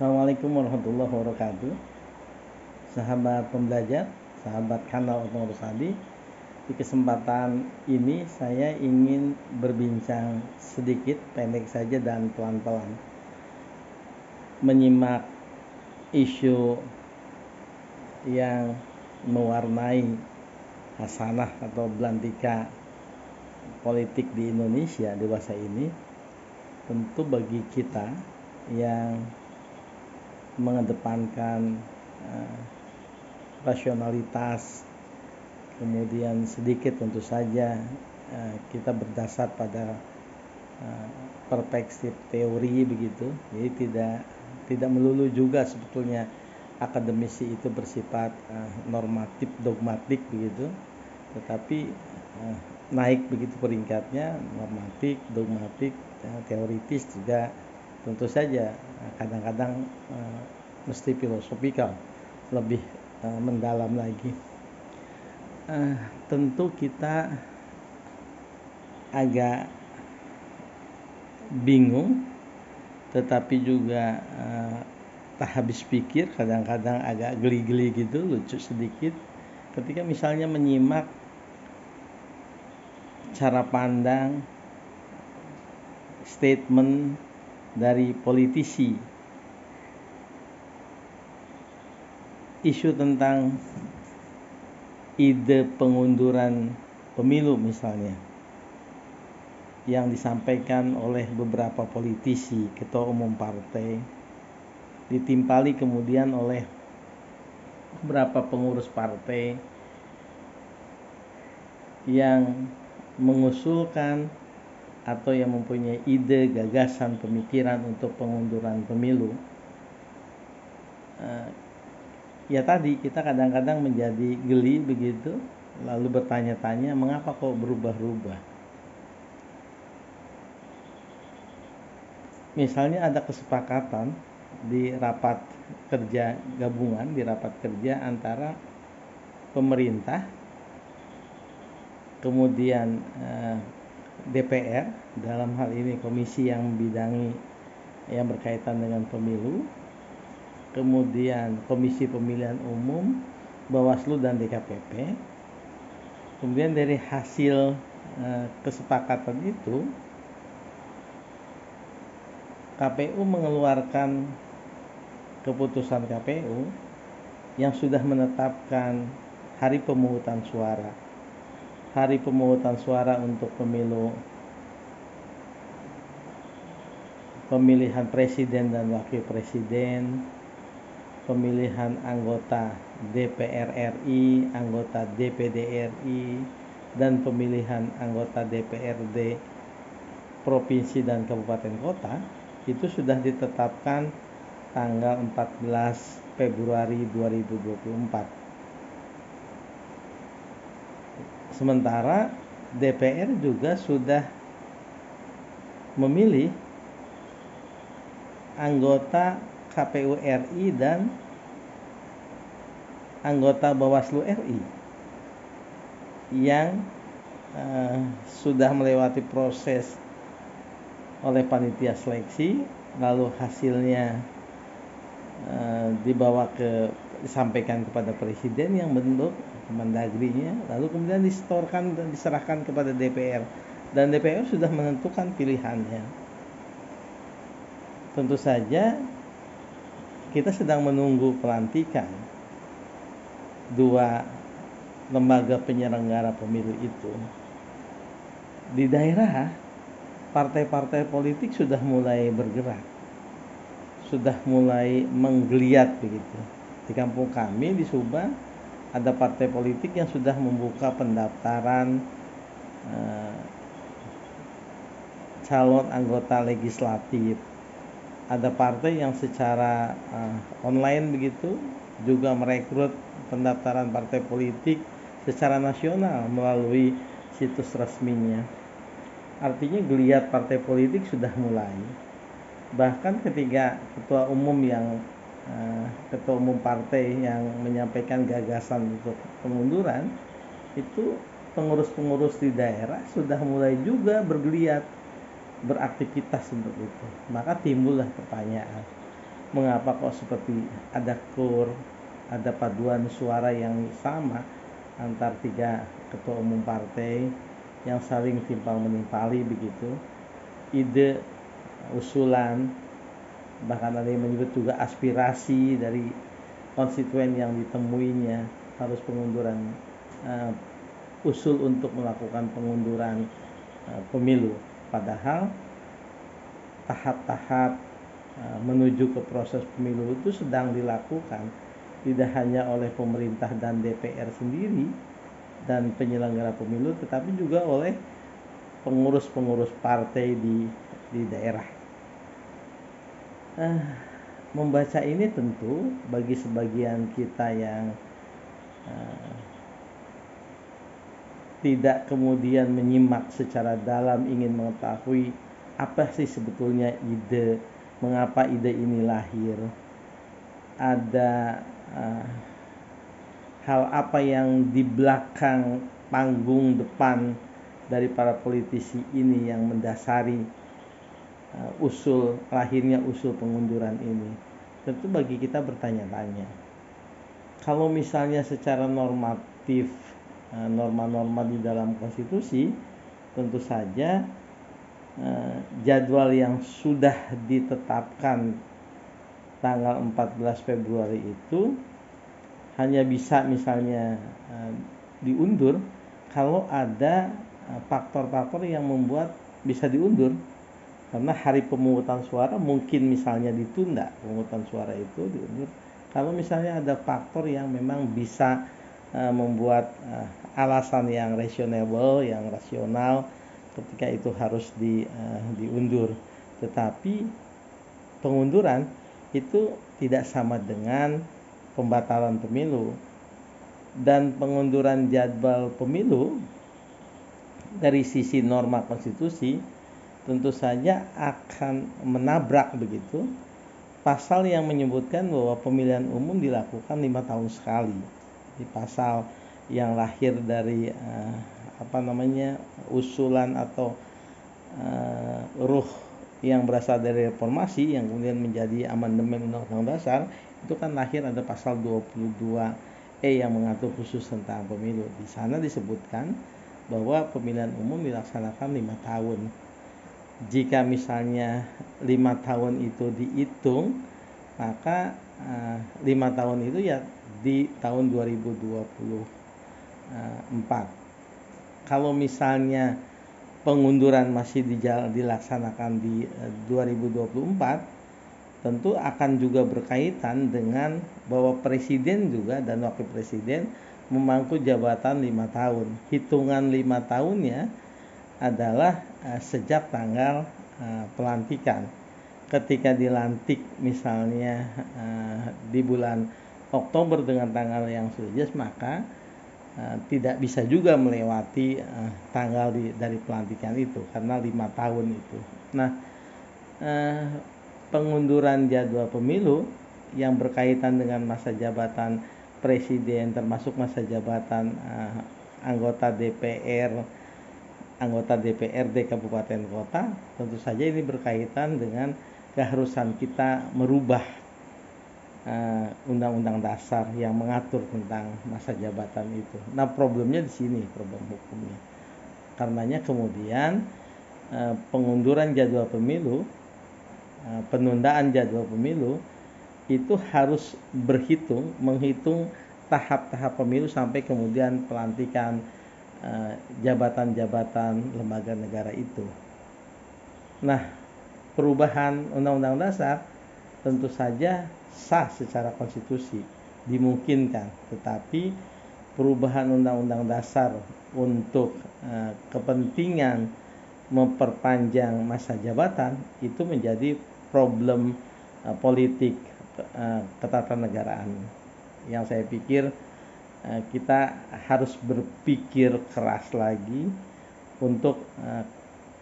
Assalamualaikum warahmatullahi wabarakatuh. Sahabat pembelajar, sahabat kanal Otomotif Adi. Di kesempatan ini saya ingin berbincang sedikit, pendek saja dan pelan-pelan, menyimak isu yang mewarnai hasanah atau belantika politik di Indonesia dewasa ini. Tentu bagi kita yang mengedepankan rasionalitas, kemudian sedikit tentu saja kita berdasar pada perspektif teori begitu. Jadi tidak melulu juga sebetulnya akademisi itu bersifat normatif dogmatik begitu, tetapi naik begitu peringkatnya, normatif, dogmatik, teoritis juga tentu saja kadang-kadang mesti filosofikal, lebih mendalam lagi. Tentu kita agak bingung, tetapi juga tak habis pikir, kadang-kadang agak geli-geli gitu, lucu sedikit ketika misalnya menyimak cara pandang statement dari politisi isu tentang ide pengunduran pemilu misalnya yang disampaikan oleh beberapa politisi, ketua umum partai, ditimpali kemudian oleh beberapa pengurus partai yang mengusulkan atau yang mempunyai ide, gagasan, pemikiran untuk pengunduran pemilu. Ya tadi kita kadang-kadang menjadi geli begitu, lalu bertanya-tanya mengapa kok berubah-ubah. Misalnya ada kesepakatan di rapat kerja gabungan, di rapat kerja antara pemerintah, kemudian DPR, dalam hal ini komisi yang membidangi yang berkaitan dengan pemilu, kemudian Komisi Pemilihan Umum, Bawaslu dan DKPP. Kemudian dari hasil kesepakatan itu, KPU mengeluarkan keputusan KPU yang sudah menetapkan hari pemungutan suara. Hari pemungutan suara untuk pemilihan presiden dan wakil presiden, pemilihan anggota DPR RI, anggota DPD RI, dan pemilihan anggota DPRD provinsi dan kabupaten kota itu sudah ditetapkan tanggal 14 Februari 2024. Sementara DPR juga sudah memilih anggota KPU RI dan anggota Bawaslu RI yang sudah melewati proses oleh panitia seleksi, lalu hasilnya disampaikan kepada presiden yang bentuk Mendagrinya, lalu kemudian disetorkan dan diserahkan kepada DPR, dan DPR sudah menentukan pilihannya. Tentu saja kita sedang menunggu pelantikan dua lembaga penyelenggara pemilu itu. Di daerah, partai-partai politik sudah mulai bergerak, sudah mulai menggeliat begitu. Di kampung kami di Subang ada partai politik yang sudah membuka pendaftaran calon anggota legislatif. Ada partai yang secara online begitu juga merekrut pendaftaran partai politik secara nasional melalui situs resminya. Artinya geliat partai politik sudah mulai. Bahkan ketika ketua umum partai yang menyampaikan gagasan untuk pengunduran, itu pengurus-pengurus di daerah sudah mulai juga bergeliat, beraktivitas untuk itu. Maka timbullah pertanyaan, mengapa kok seperti ada ada paduan suara yang sama antar tiga ketua umum partai yang saling timpal menimpali begitu, ide, usulan, bahkan ada yang menyebut juga aspirasi dari konstituen yang ditemuinya harus pengunduran, usul untuk melakukan pengunduran pemilu, padahal tahap-tahap menuju ke proses pemilu itu sedang dilakukan tidak hanya oleh pemerintah dan DPR sendiri dan penyelenggara pemilu, tetapi juga oleh pengurus-pengurus partai di daerah. Membaca ini tentu bagi sebagian kita yang tidak kemudian menyimak secara dalam ingin mengetahui apa sih sebetulnya ide, mengapa ide ini lahir, ada hal apa yang di belakang panggung depan dari para politisi ini yang mendasari lahirnya usul pengunduran ini. Tentu bagi kita bertanya-tanya, kalau misalnya secara normatif, norma-norma di dalam konstitusi, tentu saja jadwal yang sudah ditetapkan tanggal 14 Februari itu hanya bisa misalnya diundur kalau ada faktor-faktor yang membuat bisa diundur, karena hari pemungutan suara mungkin misalnya ditunda, pemungutan suara itu diundur kalau misalnya ada faktor yang memang bisa membuat alasan yang reasonable, yang rasional ketika itu harus diundur. Tetapi pengunduran itu tidak sama dengan pembatalan pemilu, dan pengunduran jadwal pemilu dari sisi norma konstitusi tentu saja akan menabrak begitu pasal yang menyebutkan bahwa pemilihan umum dilakukan 5 tahun sekali. Di pasal yang lahir dari usulan atau ruh yang berasal dari reformasi yang kemudian menjadi amandemen Undang-Undang Dasar, itu kan lahir ada pasal 22E yang mengatur khusus tentang pemilu. Di sana disebutkan bahwa pemilihan umum dilaksanakan 5 tahun. Jika misalnya 5 tahun itu dihitung, maka 5 tahun itu ya di tahun 2024. Kalau misalnya pengunduran masih dilaksanakan di 2024, tentu akan juga berkaitan dengan bahwa presiden juga dan wakil presiden memangku jabatan 5 tahun. Hitungan 5 tahunnya adalah sejak tanggal pelantikan. Ketika dilantik misalnya di bulan Oktober dengan tanggal yang sudah jelas, maka tidak bisa juga melewati tanggal dari pelantikan itu karena 5 tahun itu. Nah, pengunduran jadwal pemilu yang berkaitan dengan masa jabatan presiden, termasuk masa jabatan anggota DPRD kabupaten kota, tentu saja ini berkaitan dengan keharusan kita merubah undang-undang dasar yang mengatur tentang masa jabatan itu. Nah, problemnya di sini, problem hukumnya. Karenanya kemudian pengunduran jadwal pemilu, penundaan jadwal pemilu itu harus menghitung tahap-tahap pemilu sampai kemudian pelantikan jabatan-jabatan lembaga negara itu. Nah, perubahan undang-undang dasar tentu saja sah secara konstitusi, dimungkinkan, tetapi perubahan undang-undang dasar untuk kepentingan memperpanjang masa jabatan itu menjadi problem politik ketatanegaraan yang saya pikir kita harus berpikir keras lagi untuk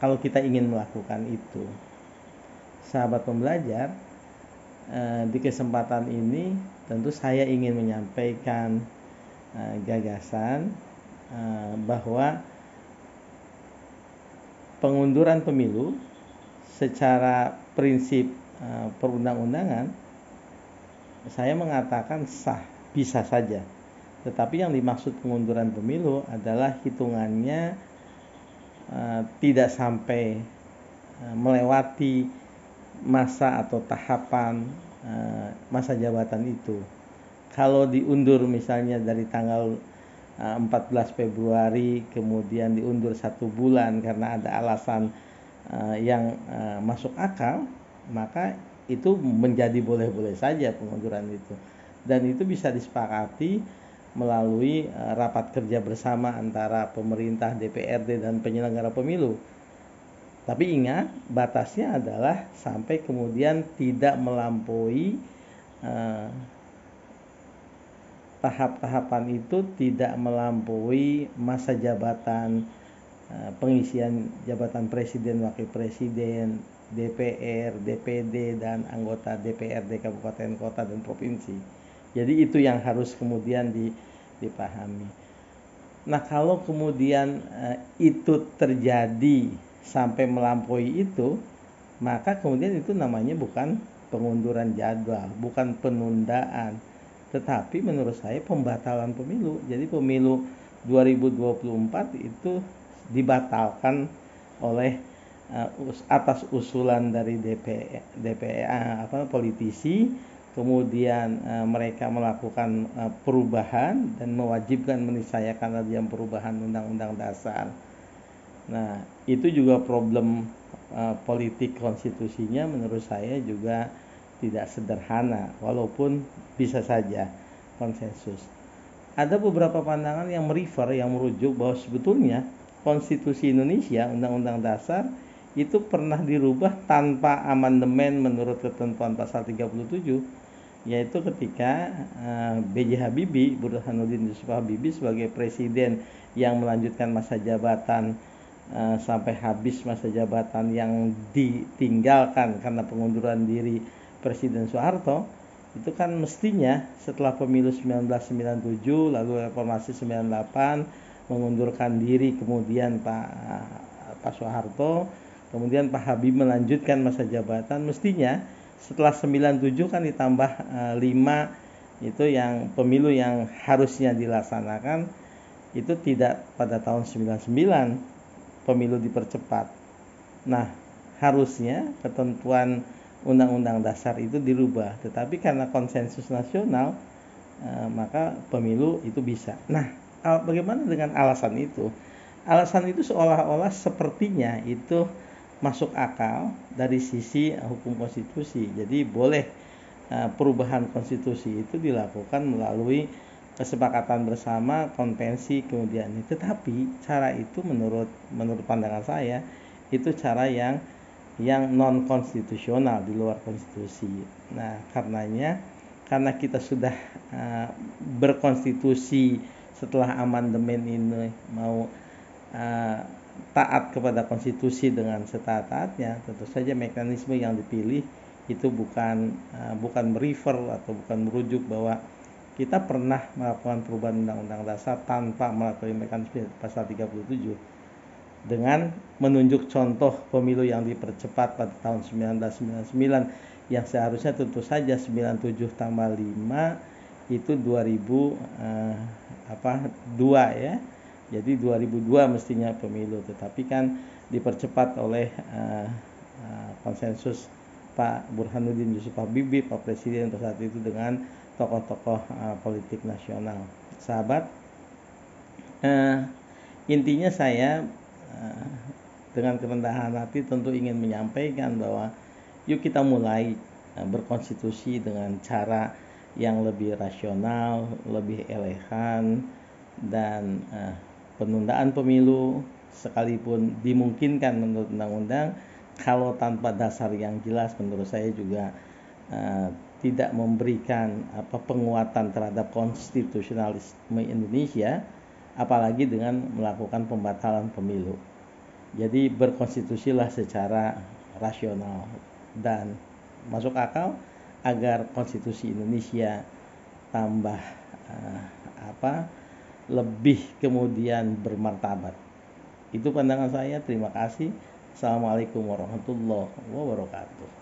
kalau kita ingin melakukan itu. Sahabat pembelajar, di kesempatan ini tentu saya ingin menyampaikan gagasan bahwa pengunduran pemilu secara prinsip perundang-undangan saya mengatakan sah, bisa saja. Tetapi yang dimaksud pengunduran pemilu adalah hitungannya tidak sampai melewati masa atau tahapan masa jabatan itu. Kalau diundur misalnya dari tanggal 14 Februari kemudian diundur 1 bulan karena ada alasan yang masuk akal, maka itu menjadi boleh-boleh saja pengunduran itu. Dan itu bisa disepakati melalui rapat kerja bersama antara pemerintah, DPRD, dan penyelenggara pemilu. Tapi ingat, batasnya adalah sampai kemudian tidak melampaui tahap-tahapan itu, tidak melampaui masa jabatan pengisian jabatan presiden, wakil presiden, DPR, DPD, dan anggota DPRD kabupaten, kota, dan provinsi. Jadi itu yang harus kemudian dipahami. Nah, kalau kemudian itu terjadi sampai melampaui itu, maka kemudian itu namanya bukan pengunduran jadwal, bukan penundaan, tetapi menurut saya pembatalan pemilu. Jadi pemilu 2024 itu dibatalkan oleh atas usulan dari politisi, kemudian mereka melakukan perubahan dan mewajibkan meniscayakan adanya perubahan undang-undang dasar. Nah, itu juga problem politik konstitusinya menurut saya juga tidak sederhana, walaupun bisa saja konsensus. Ada beberapa pandangan yang merujuk bahwa sebetulnya konstitusi Indonesia, undang-undang dasar, itu pernah dirubah tanpa amandemen menurut ketentuan pasal 37, yaitu ketika B.J. Habibie, Burhanuddin Yusuf Habibie sebagai presiden yang melanjutkan masa jabatan sampai habis masa jabatan yang ditinggalkan karena pengunduran diri Presiden Soeharto, itu kan mestinya setelah pemilu 1997 lalu reformasi 98 mengundurkan diri, kemudian Pak Soeharto, kemudian Pak Habibie melanjutkan masa jabatan, mestinya setelah 97 kan ditambah 5 itu yang pemilu yang harusnya dilaksanakan itu tidak pada tahun 99 pemilu dipercepat. Nah, harusnya ketentuan undang-undang dasar itu dirubah, tetapi karena konsensus nasional maka pemilu itu bisa. Nah, bagaimana dengan alasan itu? Alasan itu seolah-olah sepertinya itu masuk akal dari sisi hukum konstitusi. Jadi boleh perubahan konstitusi itu dilakukan melalui kesepakatan bersama, konvensi, kemudian ini. Tetapi cara itu menurut pandangan saya itu cara yang non konstitusional, di luar konstitusi. Nah, karena kita sudah berkonstitusi setelah amandemen ini mau taat kepada konstitusi dengan setaat-taatnya, tentu saja mekanisme yang dipilih itu bukan merefer atau bukan merujuk bahwa kita pernah melakukan perubahan undang-undang dasar tanpa melalui mekanisme pasal 37 dengan menunjuk contoh pemilu yang dipercepat pada tahun 1999 yang seharusnya tentu saja 97 tambah 5 itu 2002 ya. Jadi 2002 mestinya pemilu, tetapi kan dipercepat oleh konsensus Pak Burhanuddin Yusuf Habibie, Pak Presiden pada saat itu, dengan tokoh-tokoh politik nasional. Sahabat, intinya saya dengan kerendahan hati tentu ingin menyampaikan bahwa yuk kita mulai berkonstitusi dengan cara yang lebih rasional, lebih elegan, dan penundaan pemilu sekalipun dimungkinkan menurut undang-undang, kalau tanpa dasar yang jelas menurut saya juga tidak memberikan penguatan terhadap konstitusionalisme Indonesia, apalagi dengan melakukan pembatalan pemilu. Jadi berkonstitusilah secara rasional dan masuk akal agar konstitusi Indonesia tambah lebih kemudian bermartabat. Itu pandangan saya. Terima kasih. Assalamualaikum warahmatullahi wabarakatuh.